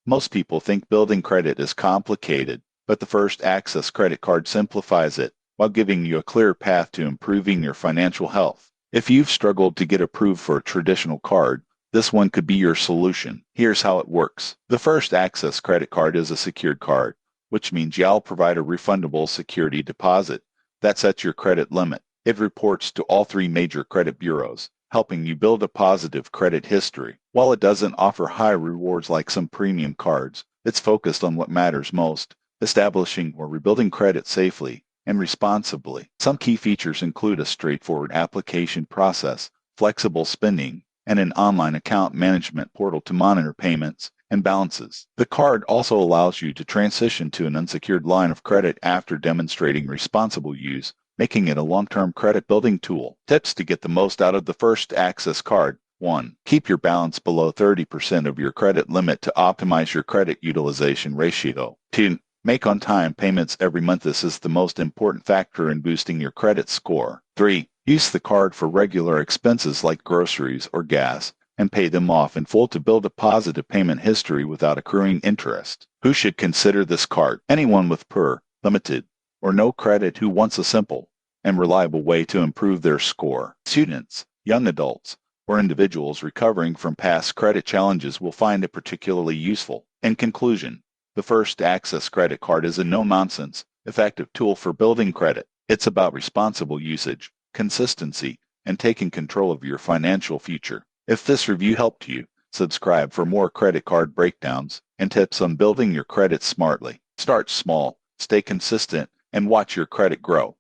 Most people think building credit is complicated, but the First Access credit card simplifies it while giving you a clear path to improving your financial health. If you've struggled to get approved for a traditional card, this one could be your solution. Here's how it works. The First Access credit card is a secured card, which means you'll provide a refundable security deposit that sets your credit limit. It reports to all three major credit bureaus, helping you build a positive credit history. While it doesn't offer high rewards like some premium cards, it's focused on what matters most, establishing or rebuilding credit safely and responsibly. Some key features include a straightforward application process, flexible spending, and an online account management portal to monitor payments and balances. The card also allows you to transition to an unsecured line of credit after demonstrating responsible use, making it a long-term credit building tool. Tips to get the most out of the First Access card. 1. Keep your balance below 30% of your credit limit to optimize your credit utilization ratio. 2. Make on-time payments every month. This is the most important factor in boosting your credit score. 3. Use the card for regular expenses like groceries or gas, and pay them off in full to build a positive payment history without accruing interest. Who should consider this card? Anyone with poor, limited, or no credit who wants a simple and reliable way to improve their score. Students, young adults, or individuals recovering from past credit challenges will find it particularly useful. In conclusion, the First Access credit card is a no-nonsense, effective tool for building credit. It's about responsible usage, consistency, and taking control of your financial future. If this review helped you, subscribe for more credit card breakdowns and tips on building your credit smartly. Start small, stay consistent, and watch your credit grow.